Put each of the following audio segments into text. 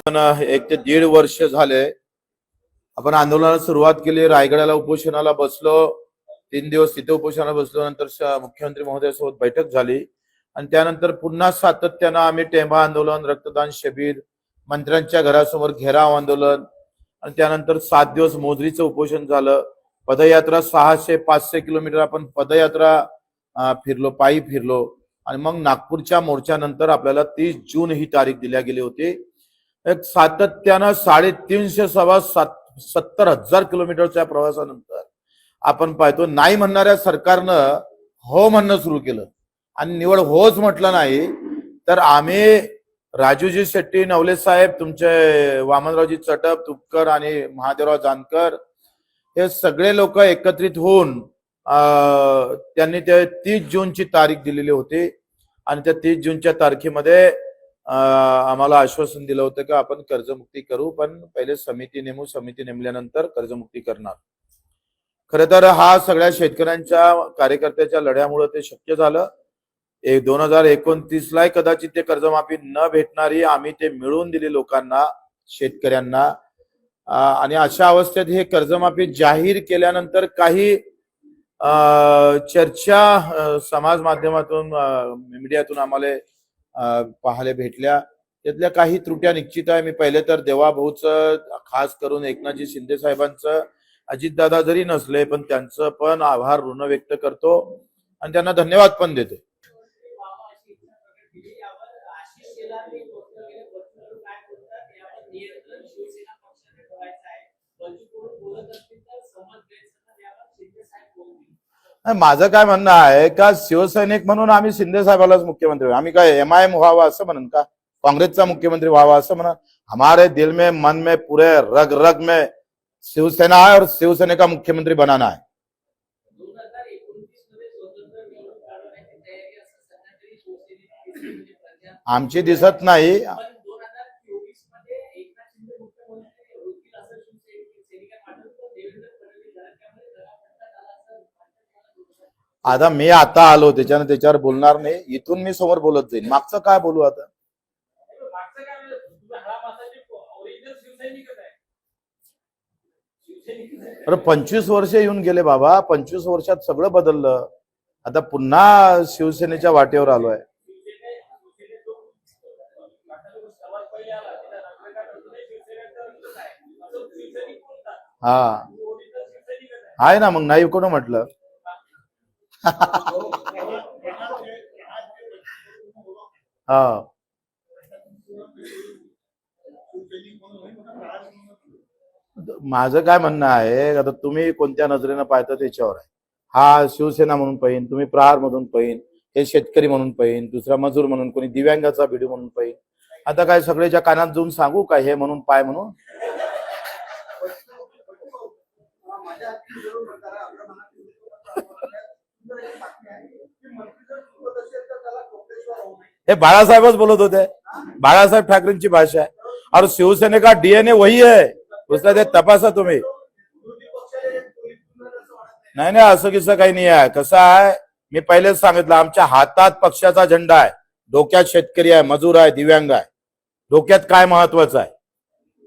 1 ते 1.5 वर्ष झाले आपण आंदोलनाला सुरुवात केली. रायगडाला उपोषणाला बसलो, 3 दिवस तिथे उपोषणाला बसलो. नंतर मुख्यमंत्री महोदयासोबत बैठक झाली आणि त्यानंतर पुन्हा सातत्यानं आम्ही टेंभा आंदोलन, रक्तदान शिबिर, मंत्र्यांच्या घरासमोर घेराव आंदोलन आणि त्यानंतर 7 दिवस मोजरीचं उपोषण झालं. पदयात्रा 600-500 किलोमीटर आपण पदयात्रा फिरलो, पायी फिरलो आणि मग नागपूरच्या मोर्चानंतर आपल्याला 30 जून ही तारीख दिल्या गेली होती. एक सातत्यानं 350 सव्वा 70,000 किलोमीटरच्या प्रवासानंतर आपण पाहतो नाही म्हणणाऱ्या सरकारनं हो म्हणणं सुरू केलं आणि निवड होच म्हटलं नाही तर आम्ही राजूजी शेट्टी, नवले साहेब, तुमचे वामनरावजी चटप, तुपकर आणि महादेवराव जानकर हे सगळे लोक एकत्रित होऊन त्यांनी ते 30 जूनची तारीख दिलेली होती आणि त्या 30 जूनच्या तारखेमध्ये आम्हाला आश्वासन दिलं होतं की आपण कर्जमुक्ती करू, पण पहिले समिती नेमू, समिती नेमल्यानंतर कर्जमुक्ती करणार. खरं तर हा सगळ्या शेतकऱ्यांच्या कार्यकर्त्याच्या लढ्यामुळे ते शक्य झालं. 2029 ला कदाचित ते कर्जमाफी न भेटणारी आम्ही ते मिळवून दिली लोकांना, शेतकऱ्यांना. आणि अशा अवस्थेत हे कर्जमाफी जाहीर केल्यानंतर काही चर्चा समाज माध्यमातून, मीडियातून आम्हाला पाहायला भेटल्या. त्यातल्या काही त्रुट्या निश्चित आहे. मी पहिले तर देवाभाऊच, खास करून एकनाथजी शिंदे साहेबांचं, अजितदादा जरी नसले पण त्यांचं पण आभार ऋण व्यक्त करतो आणि त्यांना धन्यवाद पण देतो. माझं काय म्हणणं आहे का शिवसैनिक म्हणून आम्ही शिंदे साहेबालाच मुख्यमंत्री, आम्ही काय MIM व्हावा असं म्हणून का काँग्रेसचा मुख्यमंत्री व्हावा असं म्हणा? हमारे दिल में, मन में, पूरे रग रग में शिवसेना है और शिवसेना का मुख्यमंत्री बनाना है. आमची दिसत नाही. आता मी आता आलो त्याच्यावर बोलणार नाही. इथून मी समोर बोलत जाईल. मागचं काय बोलू आता? अरे 25 वर्ष येऊन गेले बाबा. 25 वर्षात सगळं बदललं. आता पुन्हा शिवसेनेच्या वाटेवर आलोय. हा आहे ना, मग नाही कोण म्हटलं? हा माझं काय म्हणणं आहे, आता तुम्ही कोणत्या नजरेनं पाहता त्याच्यावर आहे. हा शिवसेना म्हणून पाहिन, तुम्ही प्रहार मधून पाहिन, हे शेतकरी म्हणून पाहिन, दुसरा मजूर म्हणून, कोणी दिव्यांगाचा भिडू म्हणून पाहिन. आता काय सगळ्याच्या कानात जाऊन सांगू काय हे म्हणून पाय म्हणून? हे बाळासाहेबच बोलत होते. बाळासाहेब ठाकरेंची भाषा आहे. और शिवसेने का DNA वही है, उसला ते तपासा तुम्ही. नाही नाही, असं किस्सा काही नाही आहे. कसं आहे, मी पहिलेच सांगितलं, आमच्या हातात पक्षाचा झेंडा आहे, डोक्यात शेतकरी आहे, मजूर आहे, दिव्यांग आहे. डोक्यात काय महत्वाचं आहे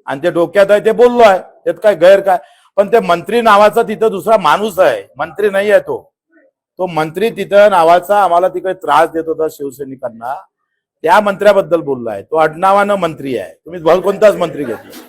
आणि ते डोक्यात आहे ते बोललो आहे, त्यात काय गैर काय? पण ते मंत्री नावाचा तिथं दुसरा माणूस आहे, मंत्री नाही आहे तो मंत्री तिथं नावाचा आम्हाला तिकडे त्रास देत होता शिवसैनिकांना, त्या मंत्र्याबद्दल बोललाय. तो आडनावानं मंत्री आहे. तुम्ही भल कोणताच मंत्री घेतला.